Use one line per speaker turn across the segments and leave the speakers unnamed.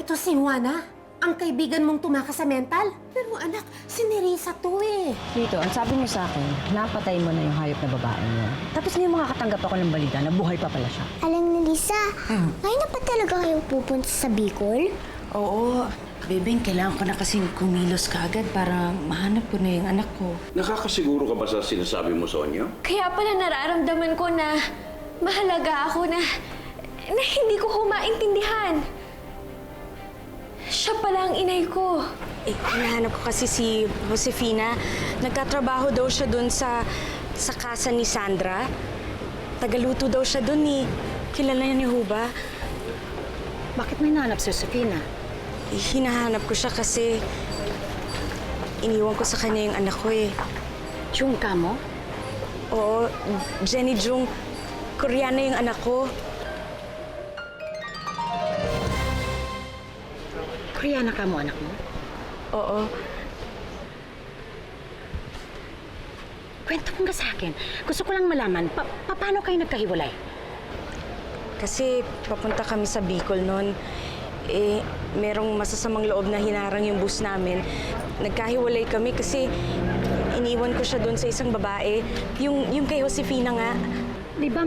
to si Juana? Ang kaibigan mong tumakas sa mental? Pero anak, si Nerissa to eh.
Dito, ang sabi mo sa akin, napatay mo na yung hayop na babae mo. Tapos ngayon makakatanggap ako ng balita na buhay pa pala siya.
Alang na Lisa, ngayon na pa talaga kayo pupunta sa Bicol?
Oo. Bebeng, kailangan ko na kasing kumilos kaagad para mahanap ko na yung anak ko.
Nakakasiguro ka ba sa sinasabi mo, Sonia?
Kaya pala nararamdaman ko na mahalaga ako na hindi ko ho maintindihan. Siya pala ang inay ko.
Hinahanap ko kasi si Josefina. Nagkatrabaho daw siya dun sa kasa ni Sandra. Tagaluto daw siya dun eh. Kilala niya ni Huba.
Bakit may nahanap si Josefina?
Hinahanap ko siya kasi iniwan ko sa kanya yung anak ko eh.
Jung ka mo?
Oo, Jenny Jung. Koreana yung anak ko.
Koreana ka mo, anak mo?
Oo.
Kwento mo nga sa akin. Gusto ko lang malaman, paano kayo nagkahiwalay?
Kasi papunta kami sa Bicol noon. Eh, merong masasamang loob na hinarang yung bus namin. Nagkahiwalay kami kasi iniwan ko siya doon sa isang babae. Yung kay Josefina nga.
Di ba,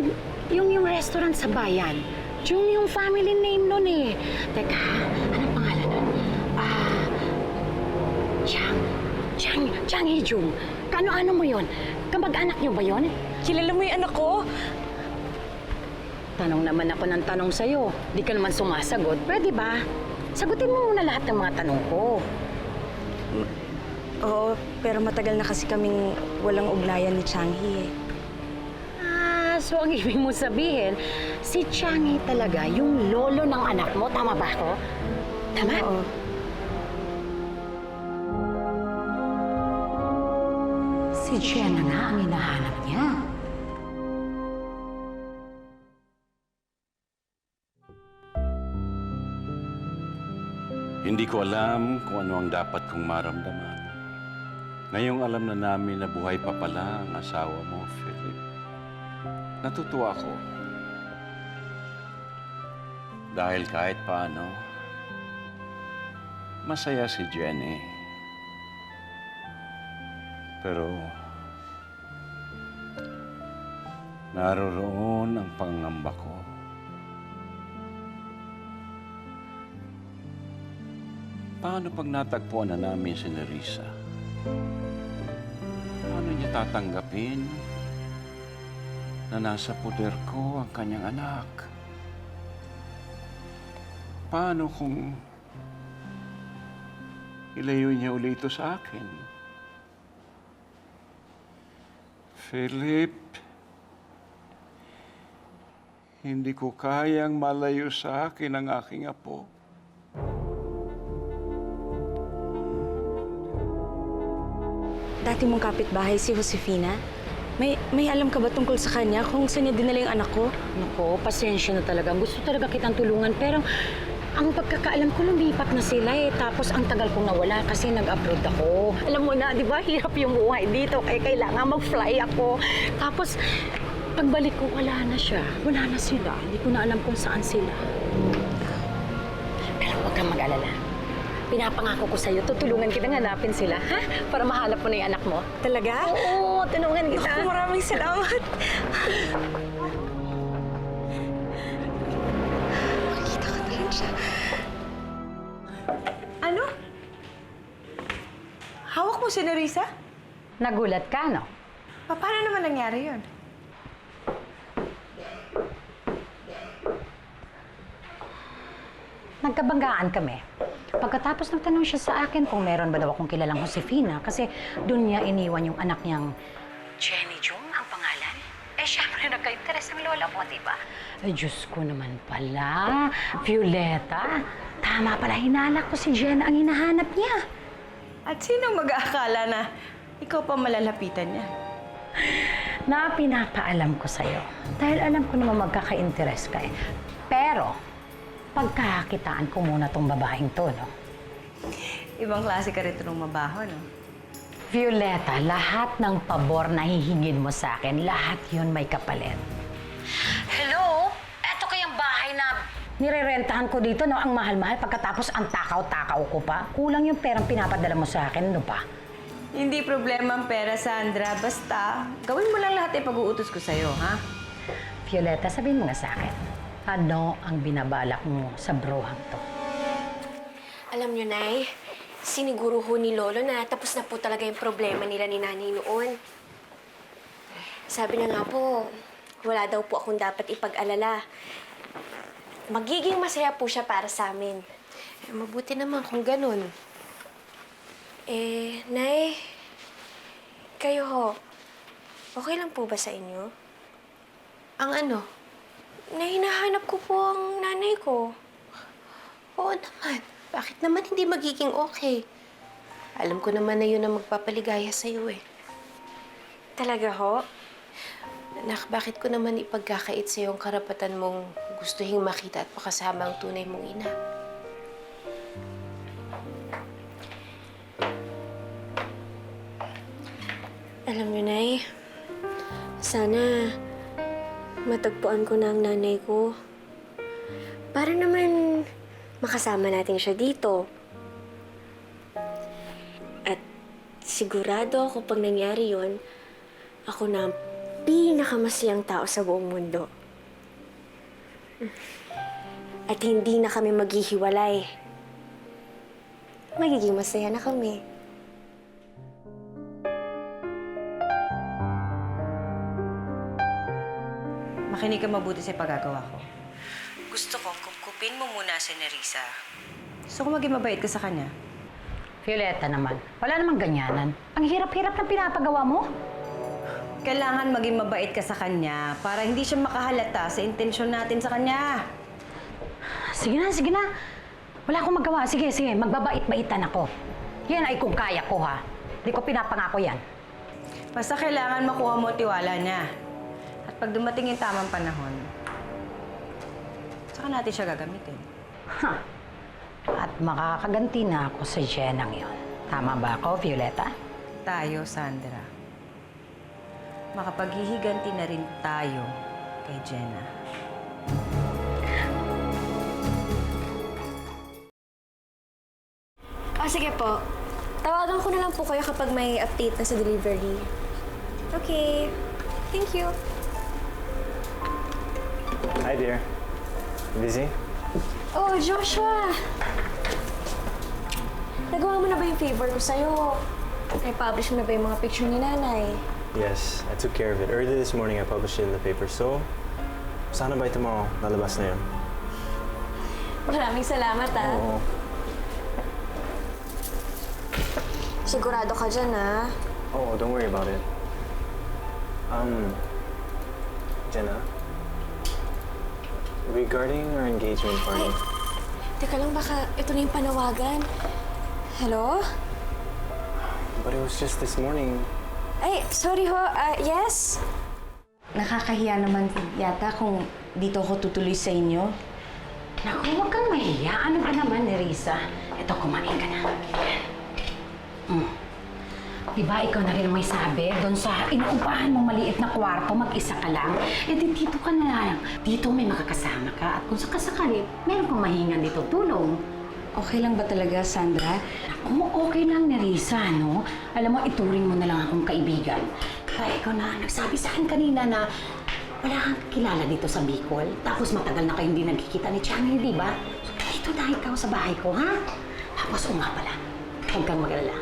yung restaurant sa bayan, yung family name nun eh. Teka, anong pangalan nun? Chang Hee-jung. Kano-ano mo yun? Kamag-anak niyo ba yun?
Kilala mo yung anak ko?
Tanong naman ako ng tanong sa'yo. Di ka naman sumasagot. Pwede ba? Sagutin mo muna lahat ng mga tanong ko.
Oo, pero matagal na kasi kaming walang ugnayan ni Changhi eh.
So ang ibig mo sabihin, si Changhi talaga yung lolo ng anak mo. Tama ba ako? Tama?
Oo.
Si Jenna nga ang hinahanap niya.
Hindi ko alam kung ano ang dapat kong maramdaman. Ngayong alam na namin na buhay pa pala ang asawa mo, Philip. Natutuwa ako. Dahil kahit paano, masaya si Jenny. Pero, naroroon ang pangamba ko. Paano pag natagpuan na namin si Nerissa? Paano niya tatanggapin na nasa puder ko ang kanyang anak? Paano kung ilayo niya uli ito sa akin? Philip, hindi ko kayang malayo sa akin ang aking apo.
Dati mong kapitbahay si Josefina. May alam ka ba tungkol sa kanya kung saan niya dinala yung anak ko?
Naku, pasensya na talaga. Gusto talaga kitang tulungan. Pero ang pagkakaalam ko, lumipat na sila eh. Tapos ang tagal kong nawala kasi nag-abroad ako. Alam mo na, di ba? Hirap yung buhay dito. Kaya kailangan mag-fly ako. Tapos pagbalik ko, wala na siya. Wala na sila. Hindi ko na alam kung saan sila. Pero huwag kang mag-alala. Pinapangako ko sa'yo, tutulungan kita hanapin sila, ha? Para mahanap mo na yung anak mo.
Talaga?
Oo, tulungan kita.
Naku, maraming salamat. Makita ko na rin siya.
Ano? Hawak mo si Nerissa?
Nagulat ka, no?
Paano naman nangyari yun?
Nagkabanggaan kami. Pagkatapos nagtanong siya sa akin kung meron ba daw akong kilalang Josefina kasi doon niya iniwan yung anak niyang Jenny Jung ang pangalan. Eh, syempre nagka-interes ang lola mo, di ba? Ay, Diyos ko naman pala. Violeta, tama pala, hinalak ko si Jenna ang hinahanap niya.
At sino mag-aakala na ikaw pa malalapitan niya?
Na pinapaalam ko sa'yo. Dahil alam ko naman magkaka-interes ka eh. Pero, pagkakakitaan ko muna tong babaeng to, no?
Ibang klase ka rin ng mabaho, no?
Violeta, lahat ng pabor na hihingin mo sa akin, lahat yun may kapalit. Hello? Eto kayang bahay na nirerentahan ko dito, no? Ang mahal-mahal, pagkatapos ang takaw-takaw ko pa. Kulang yung perang pinapadala mo sa akin, ano pa?
Hindi problema ang pera, Sandra. Basta, gawin mo lang lahat ay pag-uutos ko sa'yo, ha?
Violeta, sabihin mo nga sa akin, ano ang binabalak mo sa bruhang to?
Alam niyo, Nay, siniguro ho ni Lolo na tapos na po talaga yung problema nila ni Nanay noon. Sabi niya nga po, wala daw po akong dapat ipag-alala. Magiging masaya po siya para sa amin.
Mabuti naman kung ganun.
Nay, kayo ho, okay lang po ba sa inyo?
Ang ano?
Na hinahanap ko po ang nanay ko.
Oo naman. Bakit naman hindi magiging okay? Alam ko naman na yun ang magpapaligaya sa'yo eh.
Talaga ho?
Anak, bakit ko naman ipagkakait sa'yo ang karapatan mong gustuhing makita at makasama ang tunay mong ina?
Alam niyo, Nay, sana matagpuan ko na ang nanay ko. Para naman makasama natin siya dito. At sigurado ako pag nangyari yon, ako na ang pinakamasayang tao sa buong mundo. At hindi na kami maghihiwalay. Magiging masaya na kami.
Makinig ka mabuti sa pagagawa ko. Gusto ko, kupkupin mo muna si Nerissa. Gusto ko maging mabait ka sa kanya.
Violeta naman, wala namang ganyanan. Ang hirap-hirap ng pinapagawa mo.
Kailangan maging mabait ka sa kanya para hindi siya makahalata sa intensyon natin sa kanya.
Sige na, sige na. Wala akong magawa. Sige, sige, magbabait-baitan ako. Yan ay kung kaya ko, ha. Hindi ko pinapangako yan.
Basta kailangan makuha mo tiwala niya. At pag dumating yung tamang panahon, saka natin siya gagamitin.
Ha. At makakaganti na ako sa Jenang yon. Tama ba ako, Violeta?
Tayo, Sandra. Makapaghihiganti na rin tayo kay Jenna.
Sige po. Tawagan ko na lang po kayo kapag may update na sa delivery. Okay. Thank you.
Hi, dear. Busy?
Oh, Joshua! Nagawa mo na ba yung favor ko sa'yo? I-publish mo na ba yung mga picture ni Nanay?
Yes, I took care of it. Early this morning, I published it in the paper. So, sana by tomorrow, lalabas na yun.
Maraming salamat, ah.
Oo.
Sigurado ka dyan, ah.
Oh, don't worry about it. Jenna? Regarding our engagement party,
Teka lang, baka ito na yung panawagan. Hello?
but it was just this morning.
Ay, sorry ho. Yes?
Nakakahiya naman yata kung dito ako tutuloy sa inyo.
Naku, huwag kang mahiya. Ano ba naman, Nerissa? Ito, kumain ka na. Diba, ikaw na rin may sabi, doon sa inuupahan mong maliit na kwarto, mag-isa ka lang, eh di dito ka na lang. Dito may makakasama ka at kung sakasakali, meron kang mahingan dito tulong.
Okay lang ba talaga, Sandra?
Naku, okay lang, Nerissa, no? Alam mo, ituring mo na lang akong kaibigan. Kaya ikaw na, nagsabi sa akin kanina na wala kang kilala dito sa Bicol. Tapos matagal na kayo hindi nagkikita ni Chani, di ba? So, dito na ikaw sa bahay ko, ha? Tapos, nga pala, huwag kang mag-alala.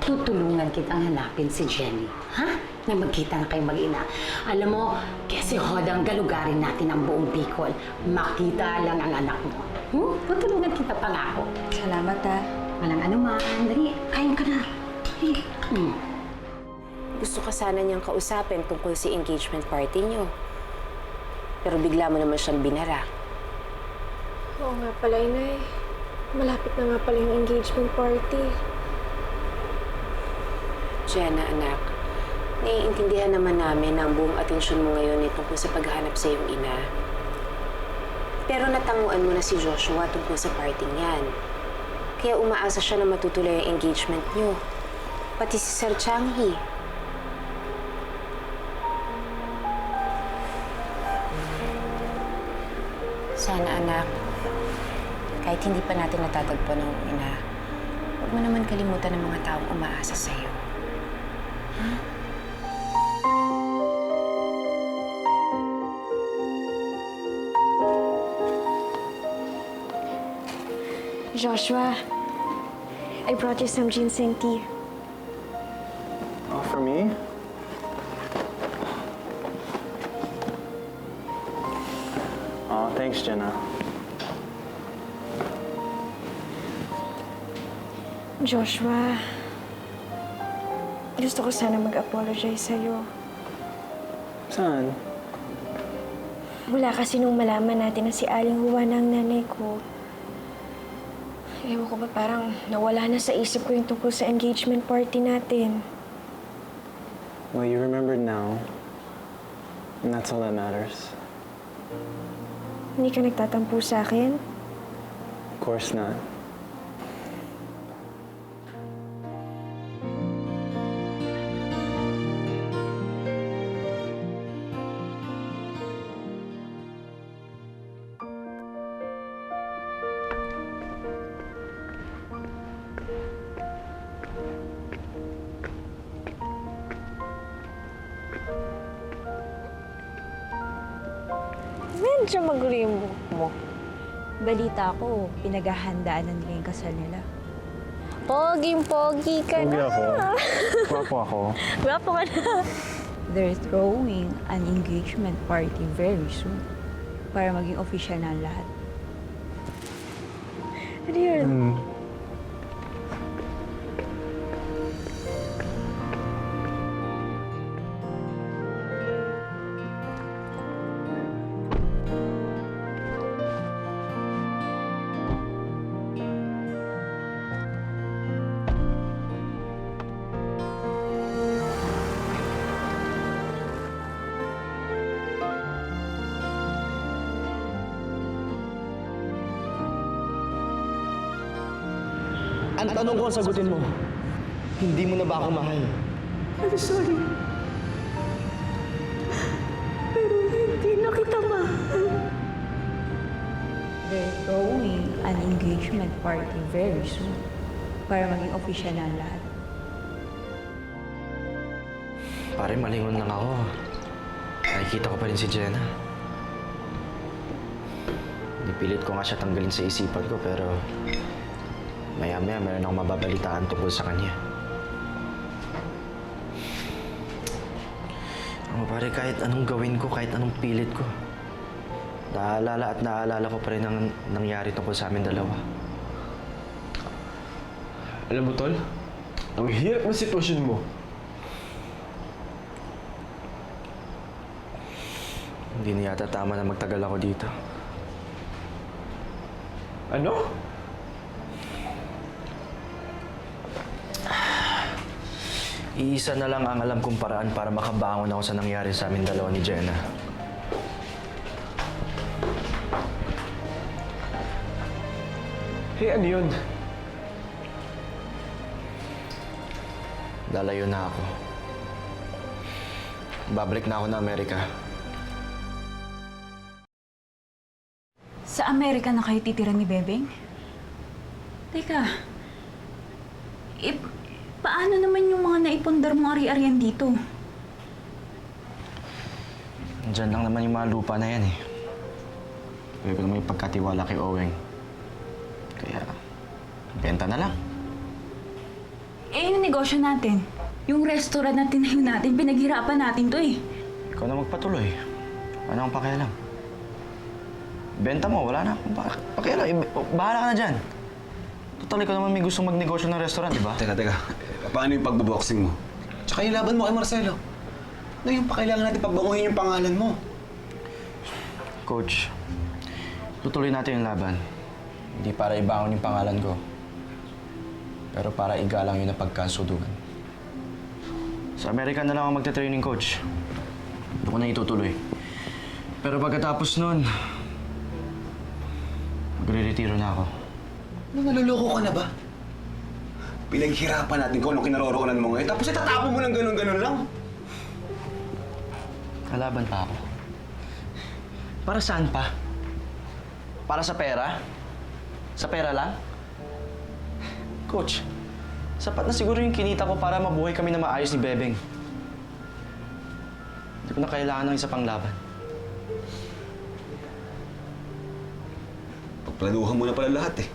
Tutulungan kitang hanapin si Jenny, ha? Na magkita na kayong mag-ina. Alam mo, kasi hodang galugarin natin ang buong Bicol. Makita lang ang anak mo. Tutulungan kita pangako.
Salamat, ah.
Walang anuman. Dali, kain ka na. Dali.
Gusto ka sana niyang kausapin tungkol sa engagement party niyo. Pero bigla mo naman siyang binara.
Oo nga pala, Inay. Malapit na nga pala yung engagement party.
Jenna, anak, naiintindihan naman namin na ang buong atensyon mo ngayon ay tungkol sa paghahanap sa iyong ina. Pero natanguan mo na si Joshua tungkol sa parting yan. Kaya umaasa siya na matutuloy ang engagement niyo. Pati si Sir Changhi. Sana, anak, Kahit hindi pa natin natatagpuan ng ina, huwag mo naman kalimutan ng mga taong umaasa sa'yo.
Joshua, I brought you some ginseng tea.
Oh, for me? Oh, thanks, Jenna.
Joshua, gusto ko sana mag-apologize sa'yo.
Saan?
Mula kasi nung malaman natin na si Aling Juan ang nanay ko, ewan ko ba parang nawala na sa isip ko yung tungkol sa engagement party natin.
Well, you remembered now. And that's all that matters.
Hindi ka nagtatampo sa akin?
Of course not.
Medyo magulo yung buhok mo.
Balita ko, pinaghahandaan na nila yung kasal nila.
Poging-pogi ka
Pogi
na.
ako. Gwapo ako.
Gwapo ka na.
They're throwing an engagement party very soon para maging official na ang lahat.
Ano yun?
Ang tanong ko ang sagutin mo, hindi mo na ba ako mahal?
I'm sorry. Pero hindi na kita mahal.
They're throwing an engagement party very soon para maging official na ang lahat.
Pare, malingon lang ako. Nakikita ko pa rin si Jenna. Nipilit ko nga siya tanggalin sa isipan ko, pero maya-maya meron akong mababalitaan tungkol sa kanya. Pare, kahit anong gawin ko, kahit anong pilit ko, naalala ko pa rin ang nangyari tungkol sa amin dalawa.
Alam mo, Tol, ang hirap ng sitwasyon mo.
Hindi na yata tama na magtagal ako dito.
Ano?
Iisa na lang ang alam kong paraan para makabangon ako sa nangyari sa amin dalawa ni Jenna.
Hey, ano yun?
Lalayo na ako. Babalik na ako na Amerika.
Sa Amerika na kayo titira ni Bebeng? Teka, paano naman yung mga naipundar mo ari-arian dito?
Diyan lang naman yung mga lupa na yan eh. Pwede ko may pagkatiwala kay Oweng. Kaya, benta na lang.
Eh, yung negosyo natin. Yung restaurant na tinayo natin, pinaghirapan natin to eh.
Ikaw na magpatuloy. Ano ang pakialam? Benta mo, wala na akong pakialam. Bahala ka na dyan. Total, ikaw naman may gustong magnegosyo ng restaurant, di ba?
Teka. Paano yung pagbaboxing mo? Tsaka yung laban mo kay Marcelo. Ano yung pakailangan natin pagbanguhin yung pangalan mo?
Coach, tutuloy natin yung laban. Hindi para ibangon yung pangalan ko. Pero para igalang yun na pagkasudugan. Sa Amerika na lang ako magte-training, coach. Doon ko na itutuloy. Pero pagkatapos nun, magre-retiro na ako.
Naluloko ka na ba? Pinaghirapan natin kung anong kinaroroonan mo ngayon, tapos itatapon mo ng ganun-ganun lang.
Kalaban pa ako. Para saan pa? Para sa pera? Sa pera lang? Coach, sapat na siguro yung kinita ko para mabuhay kami na maayos ni Bebeng. Hindi ko na kailangan ng isa pang laban.
Pagplanuhan mo na pala lahat eh.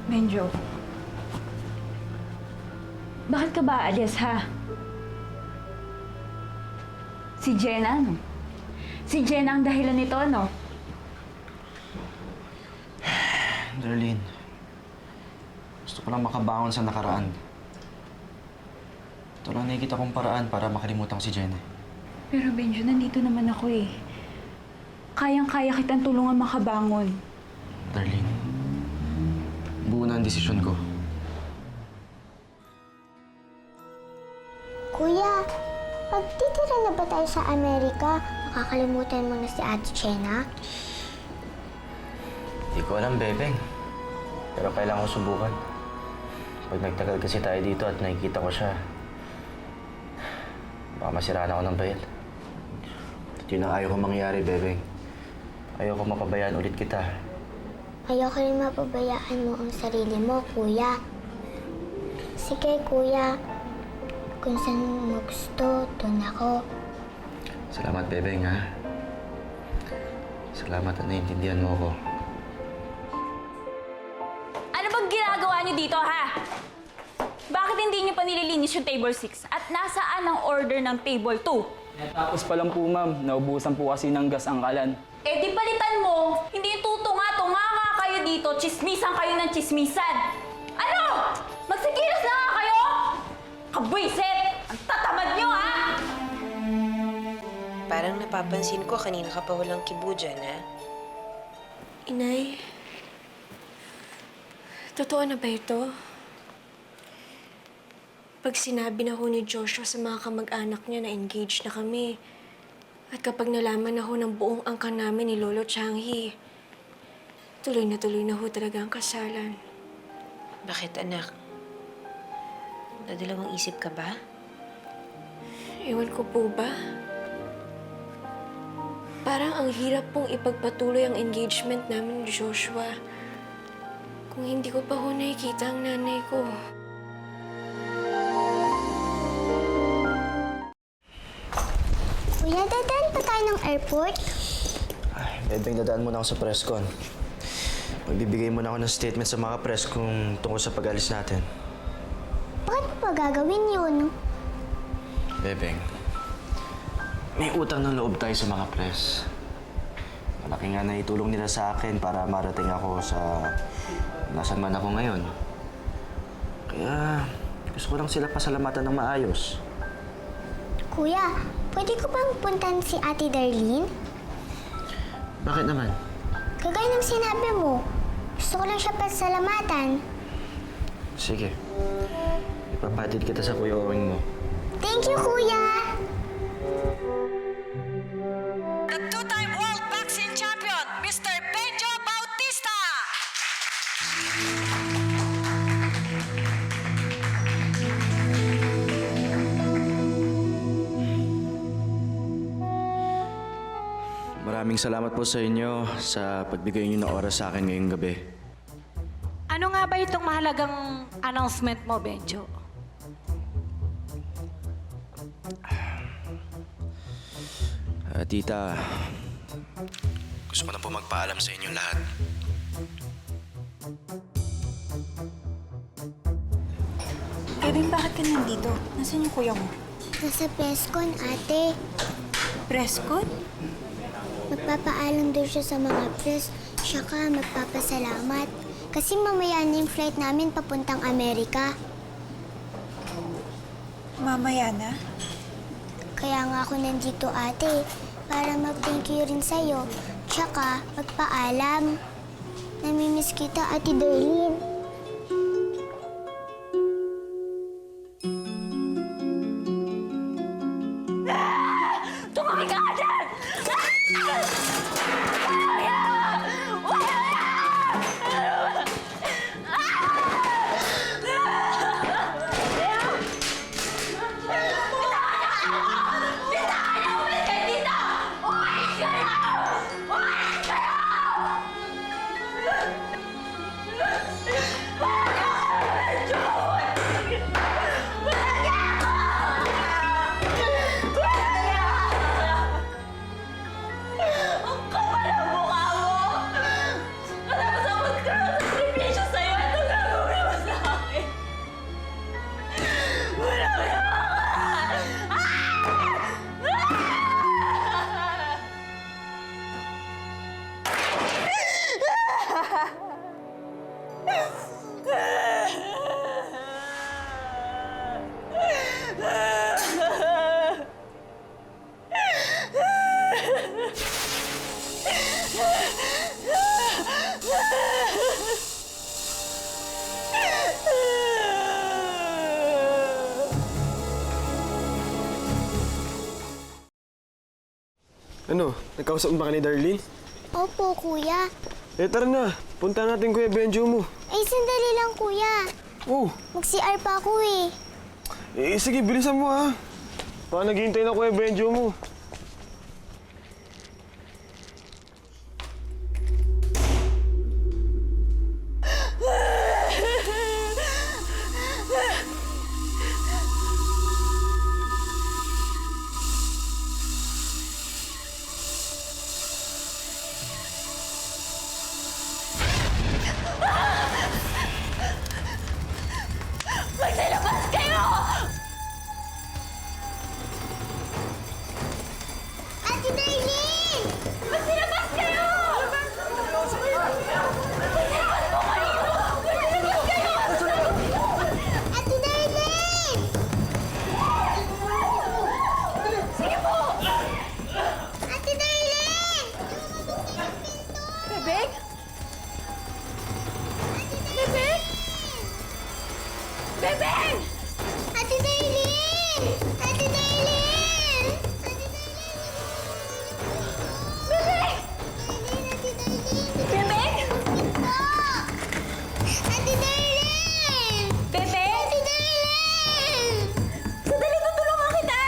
Benjo, bakit ka ba aalis, ha? Si Jenna, no? Si Jenna ang dahilan nito, no?
Darlene, gusto ko lang makabangon sa nakaraan. Ito lang nakikita kong paraan para makalimutan ko si Jenna.
Pero Benjo, nandito naman ako eh. Kayang-kaya kitang tulungan makabangon.
Darlene, buo na ang desisyon ko.
Kuya, pagtitira na ba tayo sa Amerika, makakalimutan mo na si Ate Jenna?
Hindi ko alam, Bebeng. Pero kailangan ko subukan. Pag nagtagal kasi tayo dito at nakikita ko siya, baka masiraan ako ng bayal. At yun ang ayaw ko mangyari, Bebeng. Ayaw ko mapabayaan ulit kita.
Ayoko rin mapabayaan mo ang sarili mo, kuya. Sige, kuya. Kung saan mo gusto, doon ako.
Salamat, Bebeng, ha? Salamat at naiintindihan mo ako.
Ano bang ginagawa niyo dito, ha? Bakit hindi niyo pa nililinis yung table 6? At nasaan ang order ng table 2?
Tapos pa lang po, ma'am. Naubusan po kasi ng gas ang kalan.
Eh di palitan mo, hindi yung tutunga-tunga nga kayo dito, chismisan kayo ng chismisan. Ano? Magsikilos na nga kayo? Kabwisit! Ang tatamad nyo, ha?
Parang napapansin ko kanina ka pa walang kibo dyan, ha?
Inay, totoo na ba ito? Pag sinabi na ho ni Joshua sa mga kamag-anak niya na engaged na kami, at kapag nalaman na ho ng buong angkan namin ni Lolo Changi, tuloy na ho talaga ang kasalan.
Bakit, anak? Nadalawang isip ka ba?
Ewan ko po ba? Parang ang hirap pong ipagpatuloy ang engagement namin ni Joshua kung hindi ko pa ho nakikita ang nanay ko.
Kuya, dadaan pa tayo ng airport?
Ay, Bebeng, dadaan muna ako sa presscon. Magbibigay muna ako ng statement sa mga press kung tungkol sa pag-alis natin.
Bakit mo pa gagawin yun?
Bebeng, may utang ng loob tayo sa mga press. Malaki nga na itulong nila sa akin para marating ako sa nasan man ako ngayon. Kaya gusto ko lang sila pasalamatan ng maayos.
Kuya, pwede ko bang puntan si Ate Darlene?
Bakit naman?
Kagaya ng sinabi mo, gusto ko lang siya pasalamatan.
Sige. Ipapatid kita sa Kuya Owing mo.
Thank you, Kuya!
The two-time world boxing champion, Mr. Benjo Bautista!
Maraming salamat po sa inyo sa pagbigay niyo ng oras sa akin ngayong gabi.
Ano nga ba itong mahalagang announcement mo, Benjo?
Tita, gusto ko na po magpaalam sa inyong lahat.
Kevin, bakit ka nandito? Nasaan yung kuya mo?
Nasa presscon, ate.
Presscon?
Magpapaalam daw siya sa mga press, tsaka magpapasalamat. Kasi mamaya na yung flight namin papuntang Amerika.
Mamaya na?
Kaya nga ako nandito, ate, para mag-thank you rin sa'yo. Tsaka magpaalam. Namimiss kita, Ate Darlene.
Tumawag ka ka dyan! Bitawan niyo! Umalis kayo dito! Umalis kayo! Umalis kayo!
Ano? Nagkausap mo ba ka ni Darlene?
Opo, kuya.
Eh, tara na. Punta natin Kuya Benjo mo.
Ay, sandali lang, kuya.
Oh,
Mag-CR pa ako eh.
sige, bilisan mo ha. Baka naghihintay na Kuya Benjo mo.
Maglalabas kayo!
Ate Darlene!
Maglalabas kayo! Maglalabas mo kanino! Maglalabas kayo!
Ate Darlene!
Sige po!
Ate Darlene!
Bebek? Bebek? Bebek!
Ate Darlene! Ate Darlene!
Bebek! Bebek!
Ate Darlene!
Bebek!
Ate Darlene!
Sandali, tutulungan kita!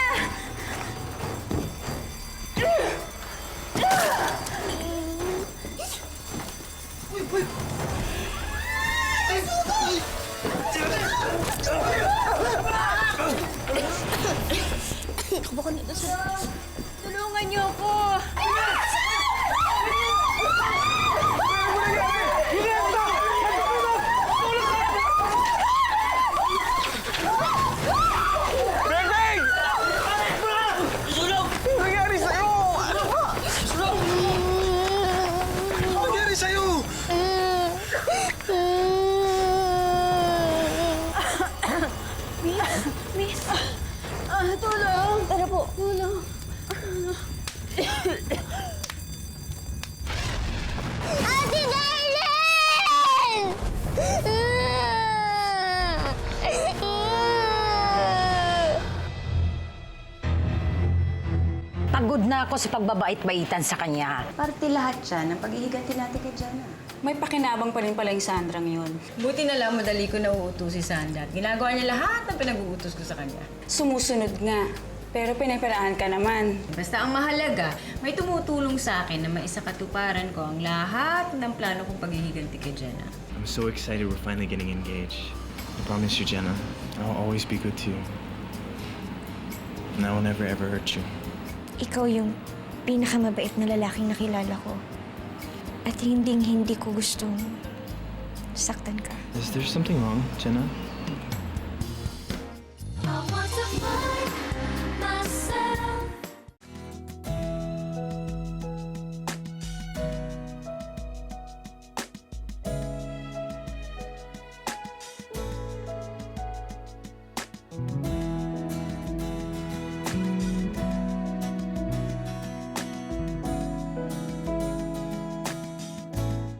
Tulungan niyo ako!
Bebeng! Ano nangyari sa'yo? Ano nangyari sa'yo?
Miss! Tulong! Tara po! Tulong!
Ate Darlene!
Pagod na ako sa pagbabait-baitan sa kanya.
Parte lahat siya ng paghihiganti natin kay Jana. May pakinabang pa rin pala yung Sandrang yun. Buti na lang madali ko nauutos si Sandra. Ginagawa niya lahat ng pinag-uutos ko sa kanya. Sumusunod nga. Pero pinagparaan ka naman. Basta ang mahalaga, may tumutulong sa akin na maisakatuparan ko ang lahat ng plano kong paghihiganti kay Jana.
I'm so excited we're finally getting engaged. I promise you, Jenna, I'll always be good to you. And I will never ever hurt you.
Ikaw yung pinakamabait na lalaking nakilala ko. At hindi ko gustong saktan ka.
Is there something wrong, Jenna?